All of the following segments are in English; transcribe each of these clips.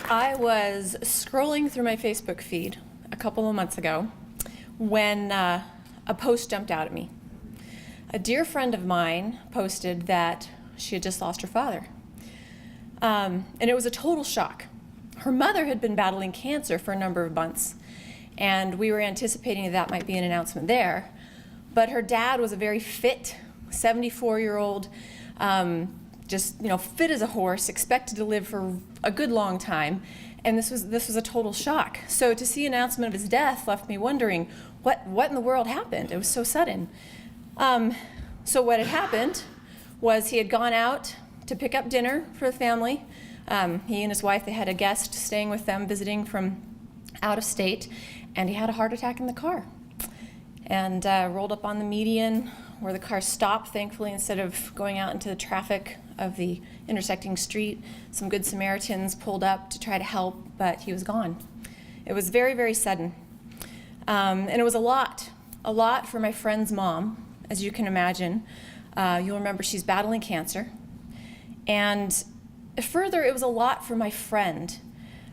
I was scrolling through my Facebook feed a couple of months ago when a post jumped out at me. A dear friend of mine posted that she had just lost her father. And it was a total shock. Her mother had been battling cancer for a number of months, and we were anticipating that might be an announcement there. But her dad was a very fit, 74-year-old, just fit as a horse, expected to live for a good long time, and this was a total shock. So to see an announcement of his death left me wondering what in the world happened. It was so sudden. So what had happened was he had gone out to pick up dinner for the family. He and his wife, they had a guest staying with them, visiting from out of state, and he had a heart attack in the car and rolled up on the median where the car stopped, thankfully, instead of going out into the traffic of the intersecting street. Some good Samaritans pulled up to try to help, but he was gone. It was very, very sudden. And it was a lot for my friend's mom, as you can imagine. You'll remember she's battling cancer. And further, it was a lot for my friend.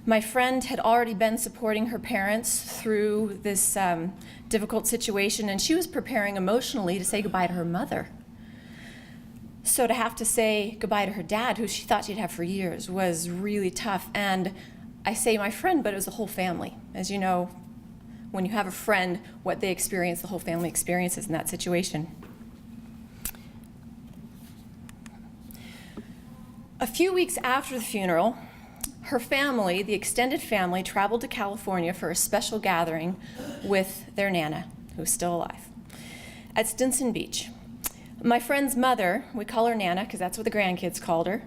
My friend had already been supporting her parents through this difficult situation, and she was preparing emotionally to say goodbye to her mother. So to have to say goodbye to her dad, who she thought she'd have for years, was really tough. And I say my friend, but it was the whole family. As you know, when you have a friend, what they experience, the whole family experiences in that situation. A few weeks after the funeral, her family, the extended family, traveled to California for a special gathering with their Nana, who's still alive, at Stinson Beach. My friend's mother, we call her Nana because that's what the grandkids called her,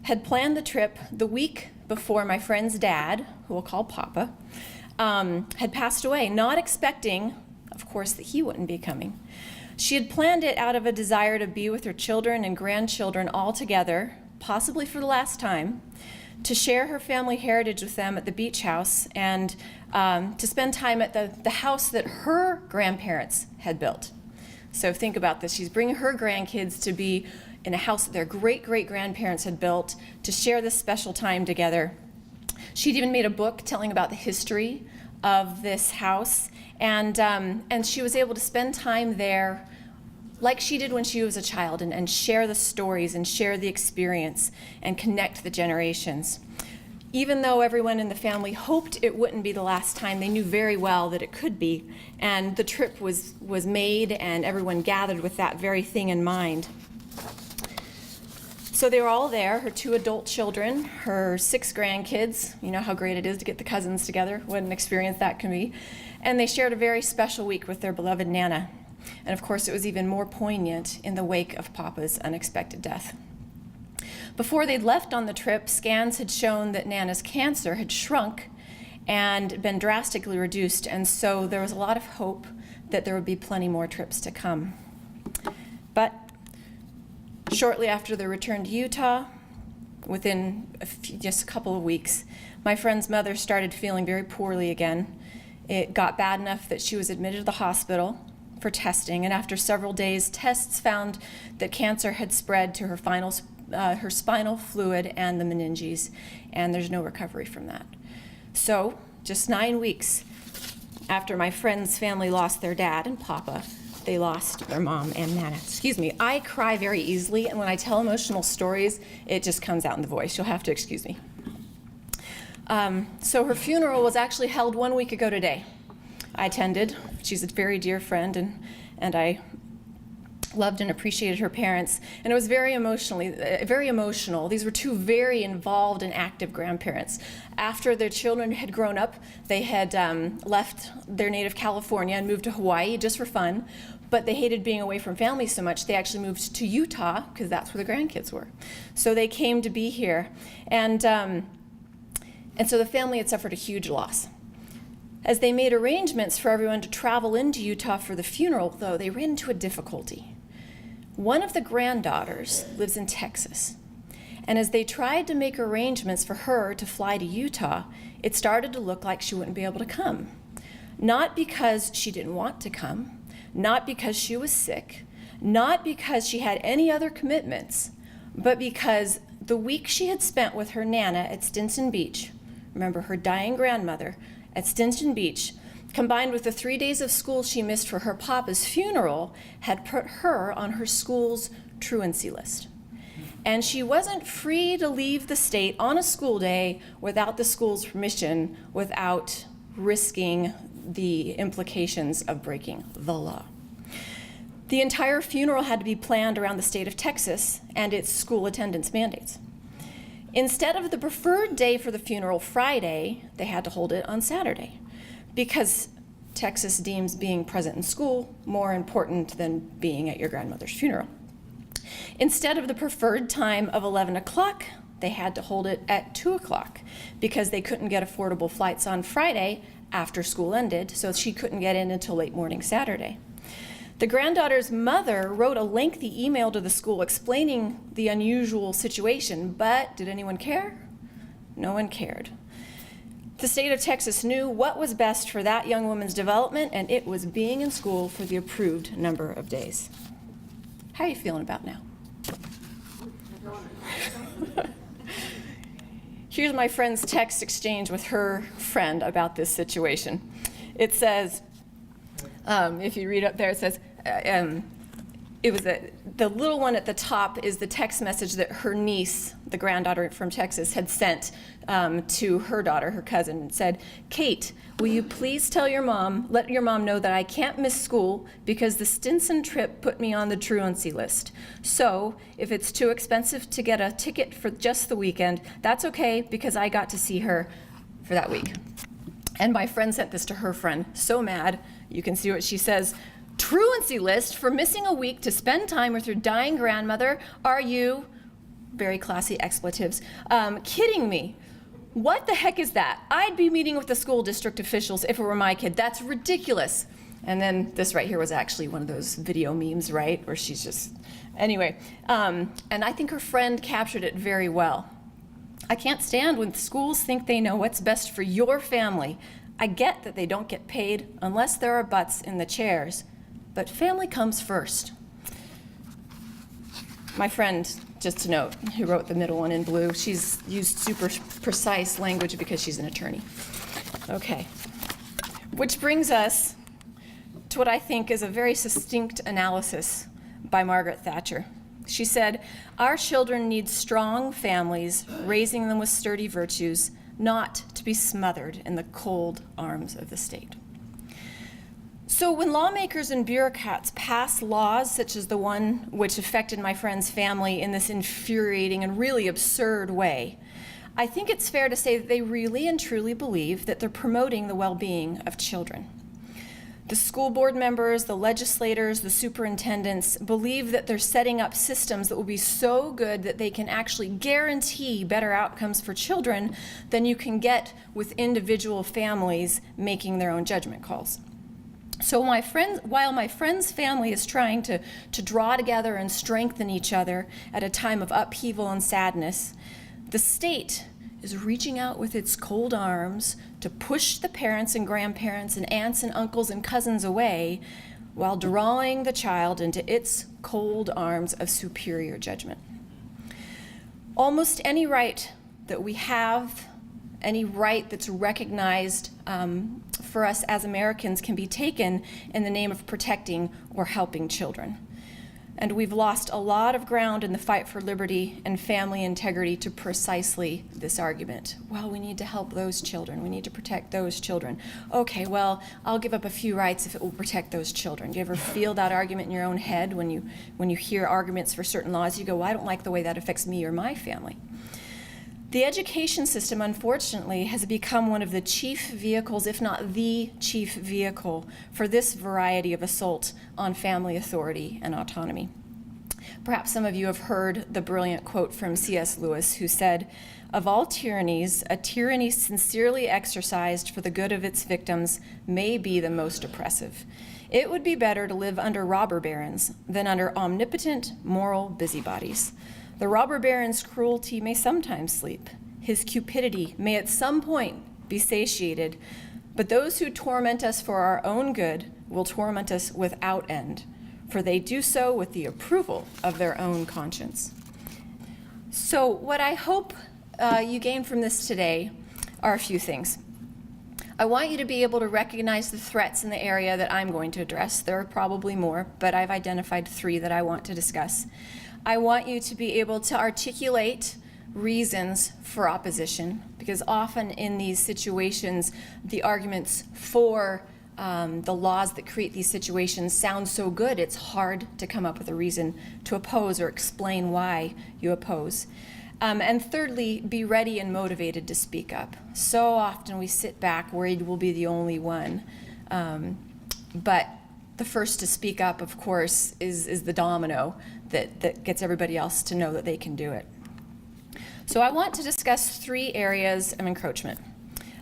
had planned the trip the week before my friend's dad, who we'll call Papa, had passed away, not expecting, of course, that he wouldn't be coming. She had planned it out of a desire to be with her children and grandchildren all together, possibly for the last time, to share her family heritage with them at the beach house, and to spend time at the house that her grandparents had built. So think about this. She's bringing her grandkids to be in a house that their great-great-grandparents had built, to share this special time together. She'd even made a book telling about the history of this house, and she was able to spend time there like she did when she was a child, and share the stories and share the experience and connect the generations. Even though everyone in the family hoped it wouldn't be the last time, they knew very well that it could be, and the trip was made and everyone gathered with that very thing in mind. So they were all there, her 2 adult children, her 6 grandkids. You know how great it is to get the cousins together, what an experience that can be. And they shared a very special week with their beloved Nana. And of course, it was even more poignant in the wake of Papa's unexpected death. Before they'd left on the trip, scans had shown that Nana's cancer had shrunk and been drastically reduced, and so there was a lot of hope that there would be plenty more trips to come. But shortly after their return to Utah, within just a couple of weeks, my friend's mother started feeling very poorly again. It got bad enough that she was admitted to the hospital for testing, and after several days, tests found that cancer had spread to her spinal fluid and the meninges, and there's no recovery from that. So, just 9 weeks after my friend's family lost their dad and Papa, they lost their mom and Nana. Excuse me, I cry very easily, and when I tell emotional stories, it just comes out in the voice. You'll have to excuse me. So her funeral was actually held 1 week ago today. I attended. She's a very dear friend, and I loved and appreciated her parents, and it was very emotional. These were 2 very involved and active grandparents. After their children had grown up, they had left their native California and moved to Hawaii just for fun, but they hated being away from family so much they actually moved to Utah because that's where the grandkids were. So they came to be here, and so the family had suffered a huge loss. As they made arrangements for everyone to travel into Utah for the funeral, though, they ran into a difficulty. One of the granddaughters lives in Texas, and as they tried to make arrangements for her to fly to Utah, it started to look like she wouldn't be able to come. Not because she didn't want to come, not because she was sick, not because she had any other commitments, but because the week she had spent with her Nana at Stinson Beach remember her dying grandmother, at Stinson Beach, combined with the 3 days of school she missed for her papa's funeral, had put her on her school's truancy list. And she wasn't free to leave the state on a school day without the school's permission, without risking the implications of breaking the law. The entire funeral had to be planned around the state of Texas and its school attendance mandates. Instead of the preferred day for the funeral, Friday, they had to hold it on Saturday because Texas deems being present in school more important than being at your grandmother's funeral. Instead of the preferred time of 11 o'clock, they had to hold it at 2 o'clock because they couldn't get affordable flights on Friday after school ended, so she couldn't get in until late morning Saturday. The granddaughter's mother wrote a lengthy email to the school explaining the unusual situation, but did anyone care? No one cared. The state of Texas knew what was best for that young woman's development, and it was being in school for the approved number of days. How are you feeling about now? Here's my friend's text exchange with her friend about this situation. It says, if you read up there, it says, the little one at the top is the text message that her niece, the granddaughter from Texas, had sent to her daughter, her cousin. It said, "Kate, will you please tell your mom, let your mom know that I can't miss school because the Stinson trip put me on the truancy list. So if it's too expensive to get a ticket for just the weekend, that's okay because I got to see her for that week." And my friend sent this to her friend, so mad. You can see what she says. "Truancy list for missing a week to spend time with your dying grandmother? Are you," very classy expletives, "kidding me? What the heck is that? I'd be meeting with the school district officials if it were my kid. That's ridiculous." And then this right here was actually one of those video memes, right? Where she's just, anyway. And I think her friend captured it very well. "I can't stand when schools think they know what's best for your family. I get that they don't get paid unless there are butts in the chairs, but family comes first." My friend, just to note, who wrote the middle one in blue, she's used super precise language because she's an attorney. Okay, which brings us to what I think is a very succinct analysis by Margaret Thatcher. She said, "Our children need strong families, raising them with sturdy virtues, not to be smothered in the cold arms of the state." So when lawmakers and bureaucrats pass laws such as the one which affected my friend's family in this infuriating and really absurd way, I think it's fair to say that they really and truly believe that they're promoting the well-being of children. The school board members, the legislators, the superintendents believe that they're setting up systems that will be so good that they can actually guarantee better outcomes for children than you can get with individual families making their own judgment calls. So while my friend's family is trying to draw together and strengthen each other at a time of upheaval and sadness, the state is reaching out with its cold arms to push the parents and grandparents and aunts and uncles and cousins away while drawing the child into its cold arms of superior judgment. Almost any right that we have, any right that's recognized for us as Americans can be taken in the name of protecting or helping children. And we've lost a lot of ground in the fight for liberty and family integrity to precisely this argument. Well, we need to help those children. We need to protect those children. Okay, well, I'll give up a few rights if it will protect those children. Do you ever feel that argument in your own head when you hear arguments for certain laws? You go, well, I don't like the way that affects me or my family. The education system, unfortunately, has become one of the chief vehicles, if not the chief vehicle, for this variety of assault on family authority and autonomy. Perhaps some of you have heard the brilliant quote from C.S. Lewis, who said, "Of all tyrannies, a tyranny sincerely exercised for the good of its victims may be the most oppressive. It would be better to live under robber barons than under omnipotent moral busybodies. The robber baron's cruelty may sometimes sleep. His cupidity may at some point be satiated. But those who torment us for our own good will torment us without end, for they do so with the approval of their own conscience." So what I hope you gain from this today are a few things. I want you to be able to recognize the threats in the area that I'm going to address. There are probably more, but I've identified 3 that I want to discuss. I want you to be able to articulate reasons for opposition, because often in these situations, the arguments for the laws that create these situations sound so good, it's hard to come up with a reason to oppose or explain why you oppose. And thirdly, be ready and motivated to speak up. So often we sit back worried we'll be the only one. But the first to speak up, of course, is the domino that gets everybody else to know that they can do it. So I want to discuss 3 areas of encroachment.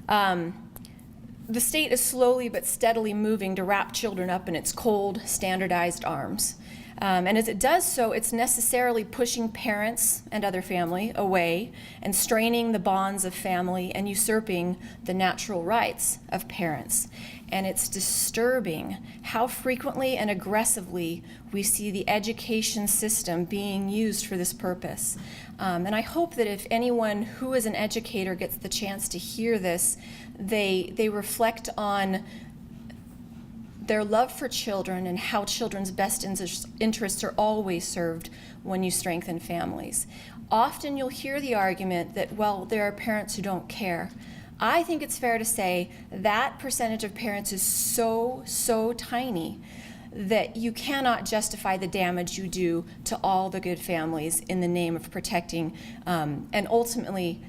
The state is slowly but steadily moving to wrap children up in its cold, standardized arms. And as it does so, it's necessarily pushing parents and other family away and straining the bonds of family and usurping the natural rights of parents. And it's disturbing how frequently and aggressively we see the education system being used for this purpose. And I hope that if anyone who is an educator gets the chance to hear this, they reflect on their love for children and how children's best interests are always served when you strengthen families. Often you'll hear the argument that, well, there are parents who don't care. I think it's fair to say that percentage of parents is so tiny that you cannot justify the damage you do to all the good families in the name of protecting, and ultimately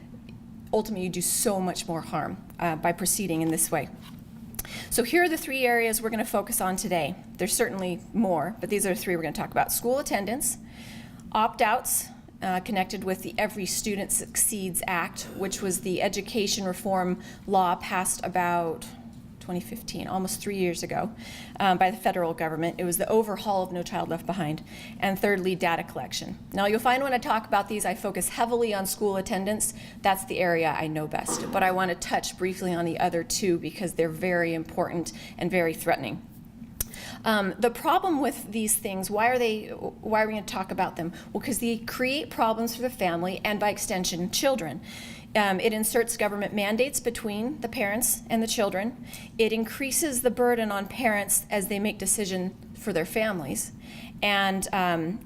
you do so much more harm by proceeding in this way. So here are the 3 areas we're going to focus on today. There's certainly more, but these are the 3 we're going to talk about. School attendance, opt-outs connected with the Every Student Succeeds Act, which was the education reform law passed about 2015, almost 3 years ago, by the federal government. It was the overhaul of No Child Left Behind. And thirdly, data collection. Now you'll find when I talk about these, I focus heavily on school attendance. That's the area I know best. But I want to touch briefly on the other 2 because they're very important and very threatening. The problem with these things, why are we going to talk about them? Well, because they create problems for the family and by extension, children. It inserts government mandates between the parents and the children. It increases the burden on parents as they make decisions for their families. And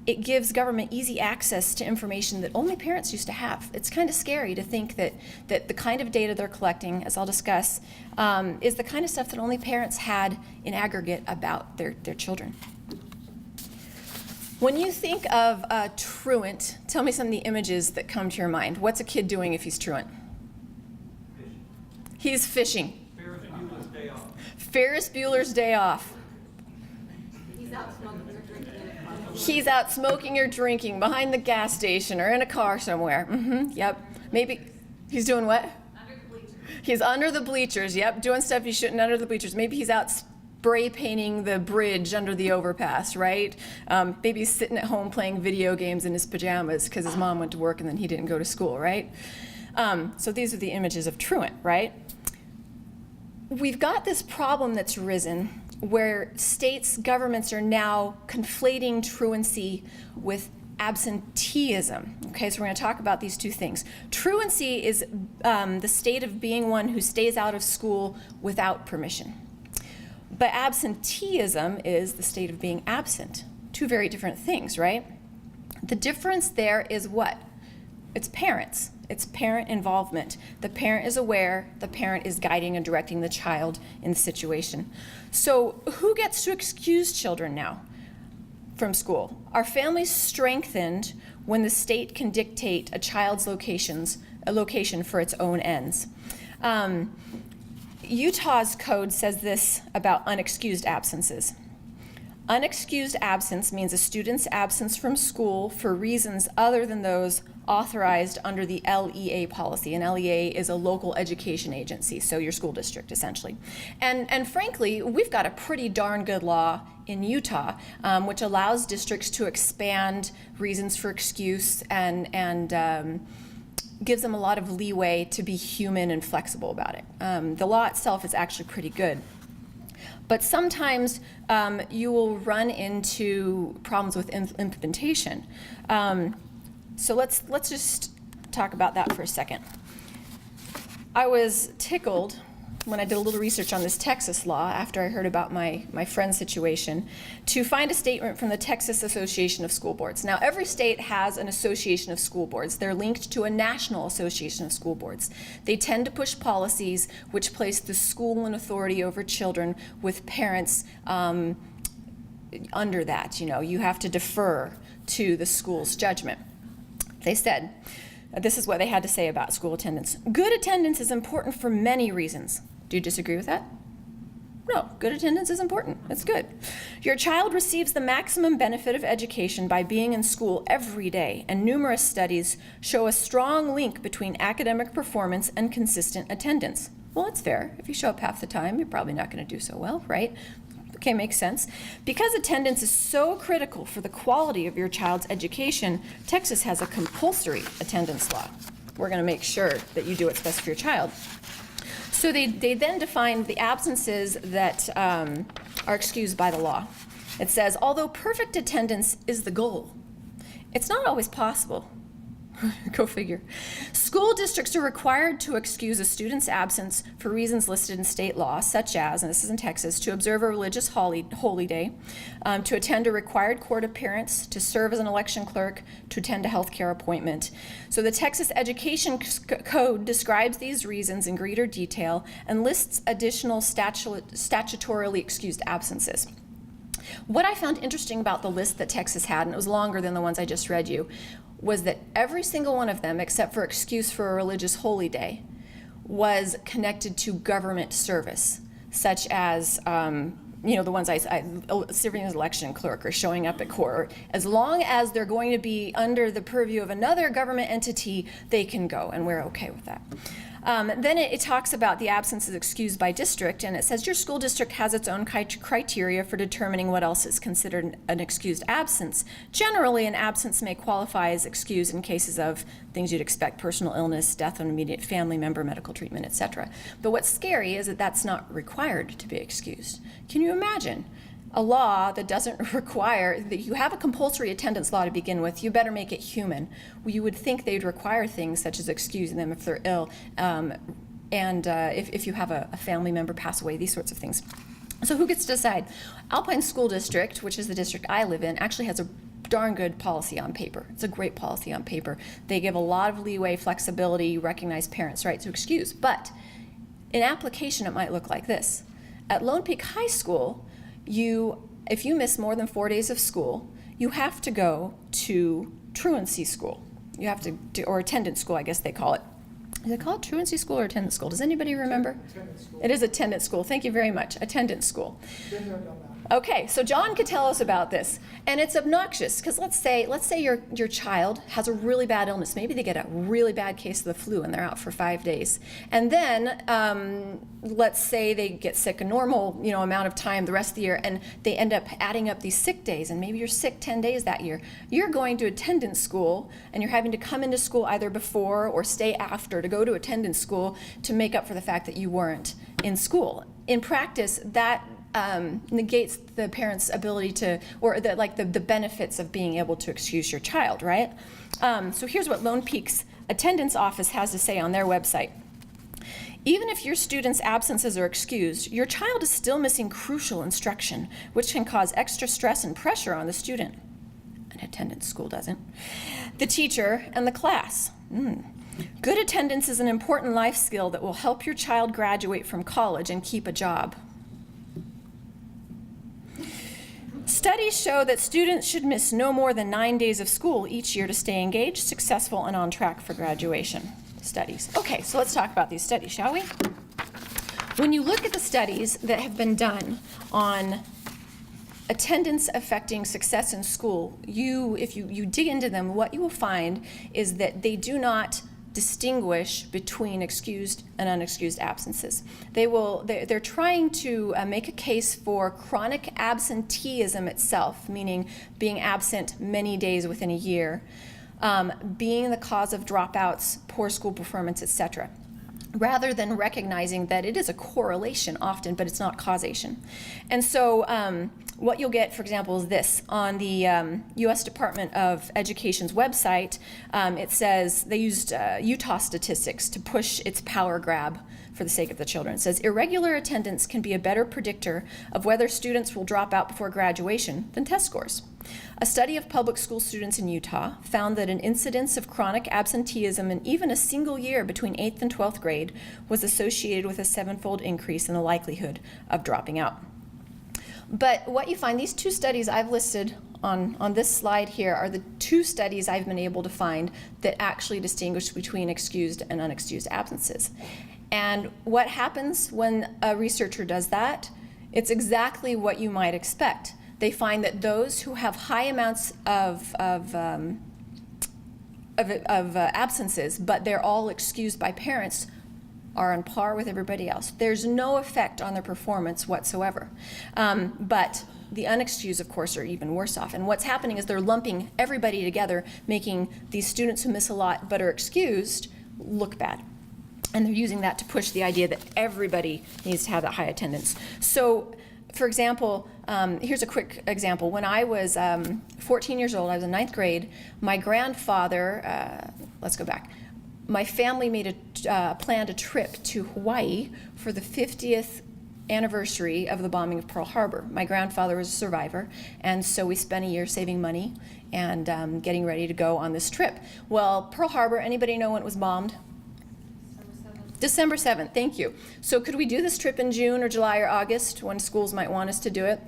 it gives government easy access to information that only parents used to have. It's kind of scary to think that the kind of data they're collecting, as I'll discuss, is the kind of stuff that only parents had in aggregate about their children. When you think of truant, tell me some of the images that come to your mind. What's a kid doing if he's truant? Fishing. He's fishing. Ferris Bueller's Day Off. Ferris Bueller's Day Off. He's out smoking or drinking. He's out smoking or drinking behind the gas station or in a car somewhere. Yep. Maybe he's doing what? Under the bleachers. He's under the bleachers. Yep, doing stuff he shouldn't under the bleachers. Maybe he's out spray painting the bridge under the overpass, right? Maybe he's sitting at home playing video games in his pajamas because his mom went to work and then he didn't go to school, right? So these are the images of truant, right? We've got this problem that's risen where states, governments are now conflating truancy with absenteeism. Okay, so we're going to talk about these 2 things. Truancy is the state of being one who stays out of school without permission. But absenteeism is the state of being absent. 2 very different things, right? The difference there is what? It's parents. It's parent involvement. The parent is aware, the parent is guiding and directing the child in the situation. So who gets to excuse children now from school? Are families strengthened when the state can dictate a child's location for its own ends? Utah's code says this about unexcused absences. Unexcused absence means a student's absence from school for reasons other than those authorized under the LEA policy. And LEA is a local education agency, so your school district, essentially. And frankly, we've got a pretty darn good law in Utah, which allows districts to expand reasons for excuse and gives them a lot of leeway to be human and flexible about it. The law itself is actually pretty good. But sometimes you will run into problems with implementation. So let's just talk about that for a second. I was tickled when I did a little research on this Texas law after I heard about my friend's situation, to find a statement from the Texas Association of School Boards. Now, every state has an association of school boards. They're linked to a national association of school boards. They tend to push policies which place the school and authority over children, with parents under that. You have to defer to the school's judgment. They said, this is what they had to say about school attendance. Good attendance is important for many reasons. Do you disagree with that? No, good attendance is important. It's good. Your child receives the maximum benefit of education by being in school every day, and numerous studies show a strong link between academic performance and consistent attendance. Well, it's fair. If you show up half the time, you're probably not going to do so well, right? Okay, makes sense. Because attendance is so critical for the quality of your child's education, Texas has a compulsory attendance law. We're going to make sure that you do what's best for your child. So they then define the absences that are excused by the law. It says, although perfect attendance is the goal, it's not always possible. Go figure. School districts are required to excuse a student's absence for reasons listed in state law, such as, and this is in Texas, to observe a religious holy day, to attend a required court appearance, to serve as an election clerk, to attend a health care appointment. So the Texas Education Code describes these reasons in greater detail and lists additional statutorily excused absences. What I found interesting about the list that Texas had, and it was longer than the ones I just read you, was that every single one of them, except for excuse for a religious holy day, was connected to government service, such as, the ones serving as election clerk or showing up at court. As long as they're going to be under the purview of another government entity, they can go, and we're okay with that. Then it talks about the absences excused by district, and it says your school district has its own criteria for determining what else is considered an excused absence. Generally, an absence may qualify as excused in cases of things you'd expect: personal illness, death of an immediate family member, medical treatment, etc. But what's scary is that that's not required to be excused. Can you imagine a law that doesn't require, that you have a compulsory attendance law to begin with? You better make it human. Well, you would think they'd require things such as excusing them if they're ill, and if you have a family member pass away, these sorts of things. So who gets to decide? Alpine School District, which is the district I live in, actually has a darn good policy on paper. It's a great policy on paper. They give a lot of leeway, flexibility, recognize parents' right to excuse. But in application, it might look like this. At Lone Peak High School, if you miss more than 4 days of school, you have to go to truancy school. You have to, or attendance school, I guess they call it. Is it called truancy school or attendance school? Does anybody remember? Attendance school. It is attendance school. Thank you very much. Attendance school. Okay, so John could tell us about this, and it's obnoxious because let's say your child has a really bad illness. Maybe they get a really bad case of the flu and they're out for 5 days, and then let's say they get sick a normal amount of time the rest of the year, and they end up adding up these sick days, and maybe you're sick 10 days that year. You're going to attendance school, and you're having to come into school either before or stay after to go to attendance school to make up for the fact that you weren't in school. In practice, that negates the parent's ability to, or the benefits of being able to excuse your child, right? So here's what Lone Peak's attendance office has to say on their website. Even if your student's absences are excused, your child is still missing crucial instruction, which can cause extra stress and pressure on the student. An attendance school doesn't. The teacher and the class. Good attendance is an important life skill that will help your child graduate from college and keep a job. Studies show that students should miss no more than 9 days of school each year to stay engaged, successful, and on track for graduation. Studies. Okay, so let's talk about these studies, shall we? When you look at the studies that have been done on attendance affecting success in school, if you dig into them, what you will find is that they do not distinguish between excused and unexcused absences. They're trying to make a case for chronic absenteeism itself, meaning being absent many days within a year, being the cause of dropouts, poor school performance, etc., rather than recognizing that it is a correlation often, but it's not causation. And so what you'll get, for example, is this. On the U.S. Department of Education's website, it says they used Utah statistics to push its power grab for the sake of the children. It says, irregular attendance can be a better predictor of whether students will drop out before graduation than test scores. A study of public school students in Utah found that an incidence of chronic absenteeism in even a single year between 8th and 12th grade was associated with a 7-fold increase in the likelihood of dropping out. But what you find, these 2 studies I've listed on this slide here are the 2 studies I've been able to find that actually distinguish between excused and unexcused absences. And what happens when a researcher does that? It's exactly what you might expect. They find that those who have high amounts of absences, but they're all excused by parents, are on par with everybody else. There's no effect on their performance whatsoever. But the unexcused, of course, are even worse off. And what's happening is they're lumping everybody together, making these students who miss a lot but are excused look bad. And they're using that to push the idea that everybody needs to have that high attendance. So, for example, here's a quick example. When I was 14 years old, I was in 9th grade, my grandfather, let's go back, my family made planned a trip to Hawaii for the 50th anniversary of the bombing of Pearl Harbor. My grandfather was a survivor, and so we spent a year saving money and getting ready to go on this trip. Well, Pearl Harbor, anybody know when it was bombed? December 7th, thank you. So could we do this trip in June or July or August when schools might want us to do it?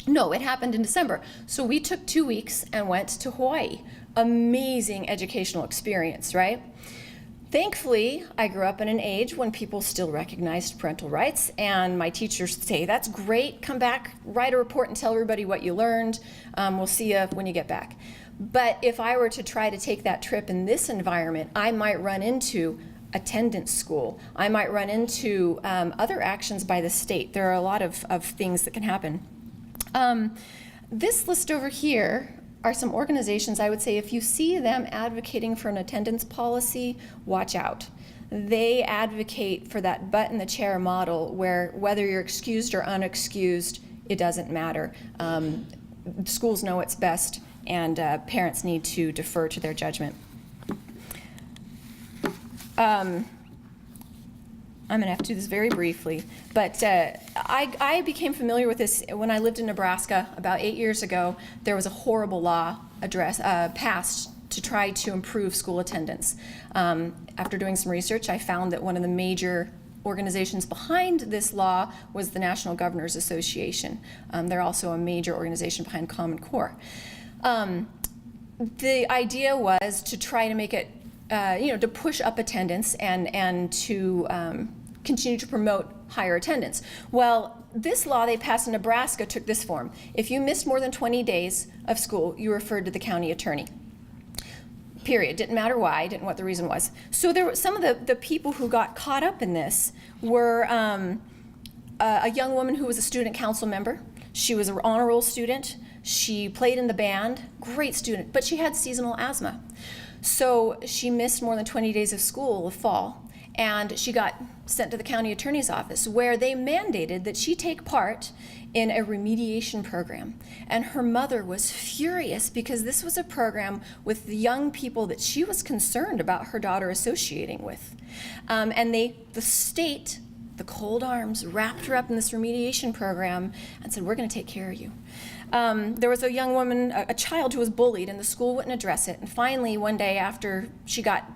No, it happened in December. So we took 2 weeks and went to Hawaii. Amazing educational experience, right? Thankfully, I grew up in an age when people still recognized parental rights, and my teachers say, that's great, come back, write a report and tell everybody what you learned. We'll see you when you get back. But if I were to try to take that trip in this environment, I might run into attendance school. I might run into other actions by the state. There are a lot of things that can happen. This list over here are some organizations I would say if you see them advocating for an attendance policy, watch out. They advocate for that butt in the chair model where whether you're excused or unexcused, it doesn't matter. Schools know what's best, and parents need to defer to their judgment. I'm going to have to do this very briefly, but I became familiar with this when I lived in Nebraska about 8 years ago. There was a horrible law passed to try to improve school attendance. After doing some research, I found that one of the major organizations behind this law was the National Governors Association. They're also a major organization behind Common Core. The idea was to try to make it to push up attendance and to continue to promote higher attendance. Well, this law they passed in Nebraska took this form. If you missed more than 20 days of school, you referred to the county attorney. Period. Didn't matter why, didn't know what the reason was. So there were some of the people who got caught up in this were a young woman who was a student council member. She was an honor roll student. She played in the band, great student, but she had seasonal asthma. So she missed more than 20 days of school the fall, and she got sent to the county attorney's office where they mandated that she take part in a remediation program. And her mother was furious because this was a program with the young people that she was concerned about her daughter associating with. And the state, the cold arms, wrapped her up in this remediation program and said, we're going to take care of you. There was a young woman, a child who was bullied, and the school wouldn't address it. And finally, one day after she got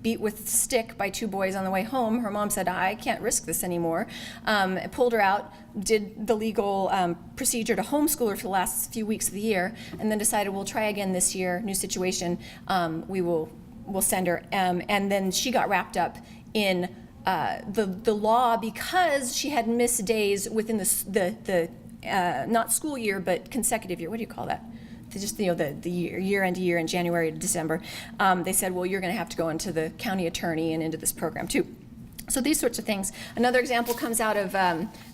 beat with a stick by 2 boys on the way home, her mom said, I can't risk this anymore. Pulled her out, did the legal procedure to homeschool her for the last few weeks of the year, and then decided we'll try again this year, new situation, we'll send her. And then she got wrapped up in the law because she had missed days within the not school year, but consecutive year. What do you call that? Just the year end to year in January to December. They said, well, you're going to have to go into the county attorney and into this program too. So these sorts of things. Another example comes out of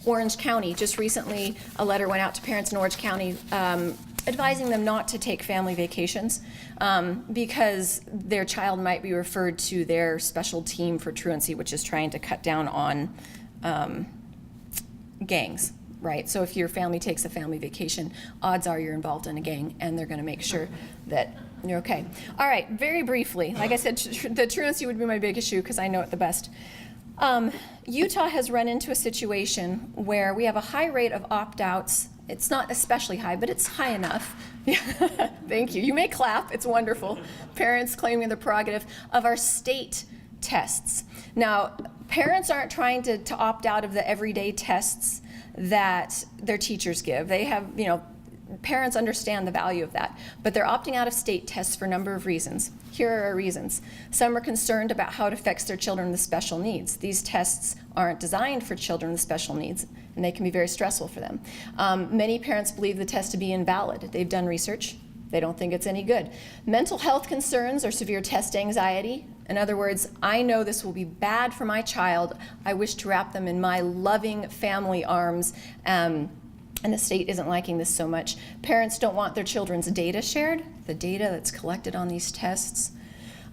Orange County. Just recently, a letter went out to parents in Orange County advising them not to take family vacations because their child might be referred to their special team for truancy, which is trying to cut down on gangs. right? So if your family takes a family vacation, odds are you're involved in a gang, and they're going to make sure that you're okay. All right, very briefly, like I said, the truancy would be my big issue because I know it the best. Utah has run into a situation where we have a high rate of opt-outs. It's not especially high, but it's high enough. Thank you. You may clap. It's wonderful. Parents claiming the prerogative of our state tests. Now, parents aren't trying to opt out of the everyday tests that their teachers give. They have, parents understand the value of that, but they're opting out of state tests for a number of reasons. Here are our reasons. Some are concerned about how it affects their children with special needs. These tests aren't designed for children with special needs, and they can be very stressful for them. Many parents believe the test to be invalid. They've done research. They don't think it's any good. Mental health concerns or severe test anxiety. In other words, I know this will be bad for my child. I wish to wrap them in my loving family arms, and the state isn't liking this so much. Parents don't want their children's data shared, the data that's collected on these tests.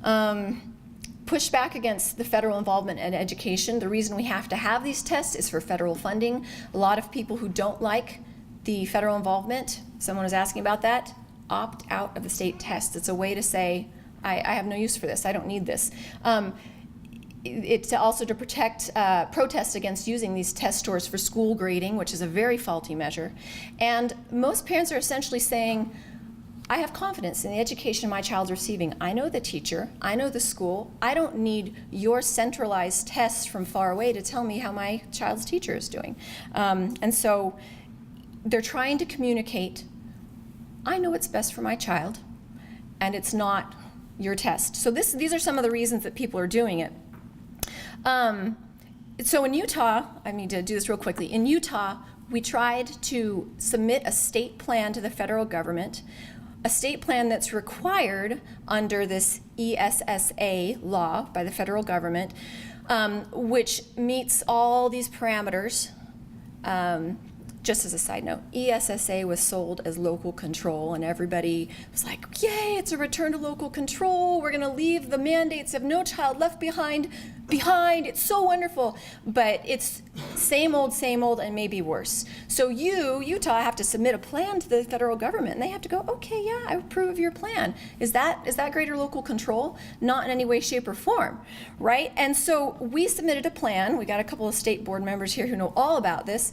Pushback against the federal involvement in education. The reason we have to have these tests is for federal funding. A lot of people who don't like the federal involvement, someone was asking about that, opt out of the state tests. It's a way to say, I have no use for this, I don't need this. It's also to protect, protest against using these test scores for school grading, which is a very faulty measure. And most parents are essentially saying, I have confidence in the education my child's receiving. I know the teacher, I know the school. I don't need your centralized tests from far away to tell me how my child's teacher is doing. And so they're trying to communicate, I know what's best for my child, and it's not your test. So these are some of the reasons that people are doing it. So in Utah, I need to do this real quickly. In Utah, we tried to submit a state plan to the federal government, a state plan that's required under this ESSA law by the federal government, which meets all these parameters. Just as a side note, ESSA was sold as local control, and everybody was like, yay, it's a return to local control. We're going to leave the mandates of no child left behind. It's so wonderful. But it's same old, and maybe worse. So Utah, have to submit a plan to the federal government, and they have to go, okay, yeah, I approve of your plan. Is that greater local control? Not in any way, shape, or form, right? And so we submitted a plan. We got a couple of state board members here who know all about this,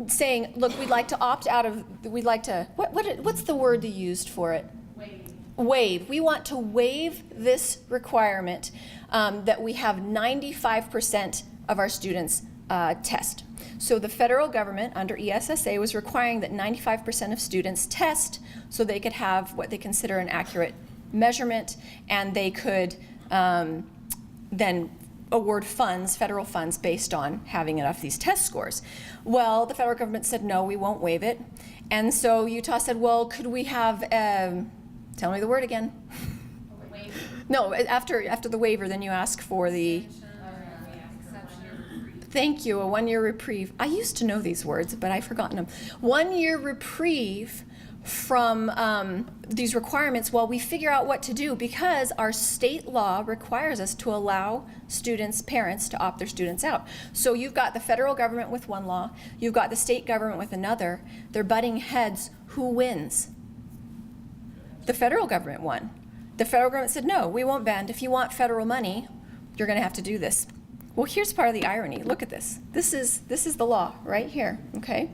saying, look, we'd like to opt out of, what's the word they used for it? Waive. We want to waive this requirement that we have 95% of our students test. So the federal government under ESSA was requiring that 95% of students test so they could have what they consider an accurate measurement, and they could then award funds, federal funds, based on having enough of these test scores. Well, the federal government said, no, we won't waive it. And so Utah said, well, could we have, tell me the word again. Waiver. No, after the waiver, then you ask for the, thank you, a 1-year reprieve. I used to know these words, but I've forgotten them. 1-year reprieve from these requirements while we figure out what to do, because our state law requires us to allow students, parents, to opt their students out. So you've got the federal government with one law, you've got the state government with another. They're butting heads. Who wins? The federal government won. The federal government said, no, we won't bend. If you want federal money, you're going to have to do this. Well, here's part of the irony. Look at this. This is the law right here, okay?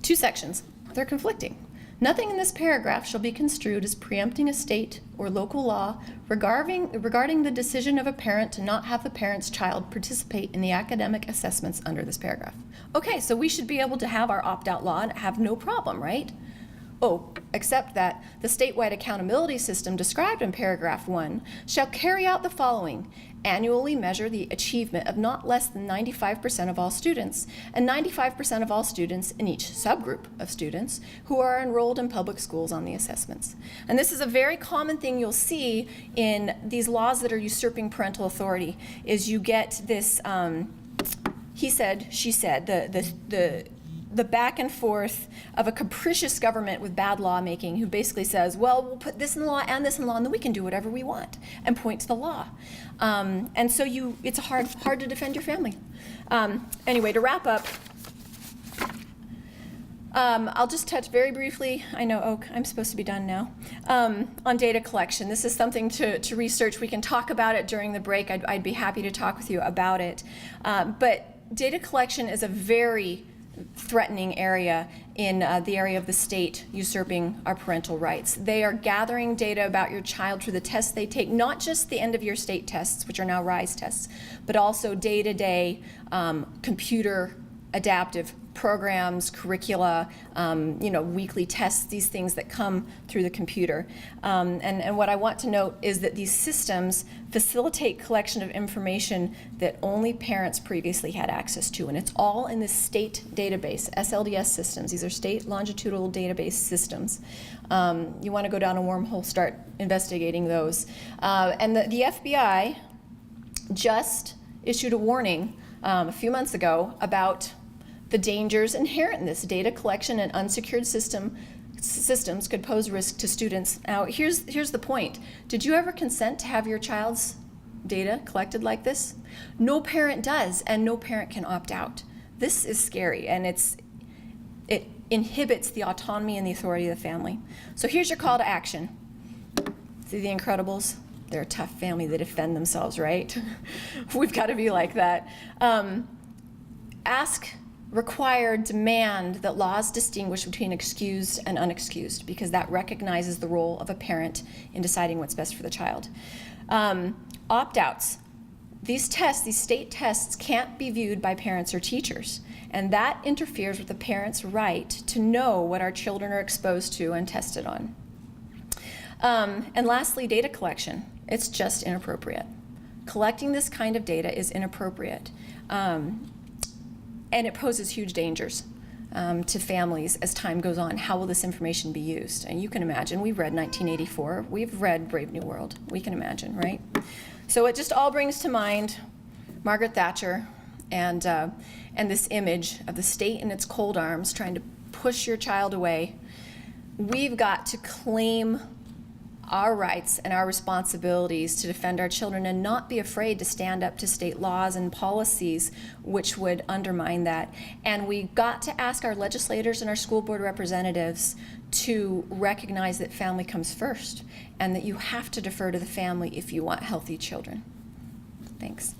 2 sections. They're conflicting. Nothing in this paragraph shall be construed as preempting a state or local law regarding the decision of a parent to not have the parent's child participate in the academic assessments under this paragraph. Okay, so we should be able to have our opt-out law and have no problem, right? Oh, except that the statewide accountability system described in paragraph 1 shall carry out the following: annually measure the achievement of not less than 95% of all students, and 95% of all students in each subgroup of students who are enrolled in public schools on the assessments. And this is a very common thing you'll see in these laws that are usurping parental authority, is you get this he said, she said, the back and forth of a capricious government with bad lawmaking who basically says, well, we'll put this in the law, and then we can do whatever we want, and point to the law. And so it's hard to defend your family. Anyway, to wrap up, I'll just touch very briefly, I know, Oak, I'm supposed to be done now, on data collection. This is something to research. We can talk about it during the break. I'd be happy to talk with you about it. But data collection is a very threatening area in the area of the state usurping our parental rights. They are gathering data about your child through the tests they take, not just the end of year state tests, which are now RISE tests, but also day-to-day computer adaptive programs, curricula, weekly tests, these things that come through the computer. And what I want to note is that these systems facilitate collection of information that only parents previously had access to, and it's all in this state database, SLDS systems. These are state longitudinal database systems. You want to go down a wormhole, start investigating those. And the FBI just issued a warning a few months ago about the dangers inherent in this. Data collection and unsecured systems could pose risk to students. Now, here's the point. Did you ever consent to have your child's data collected like this? No parent does, and no parent can opt out. This is scary, and it inhibits the autonomy and the authority of the family. So here's your call to action. See The Incredibles? They're a tough family. They defend themselves, right? We've got to be like that. Require, demand that laws distinguish between excused and unexcused, because that recognizes the role of a parent in deciding what's best for the child. Opt-outs. These tests, these state tests, can't be viewed by parents or teachers, and that interferes with the parent's right to know what our children are exposed to and tested on. And lastly, data collection. It's just inappropriate. Collecting this kind of data is inappropriate. And it poses huge dangers to families as time goes on. How will this information be used? And you can imagine, we've read 1984, we've read Brave New World. We can imagine, right? So it just all brings to mind Margaret Thatcher and this image of the state in its cold arms trying to push your child away. We've got to claim our rights and our responsibilities to defend our children and not be afraid to stand up to state laws and policies which would undermine that. And we've got to ask our legislators and our school board representatives to recognize that family comes first and that you have to defer to the family if you want healthy children. Thanks.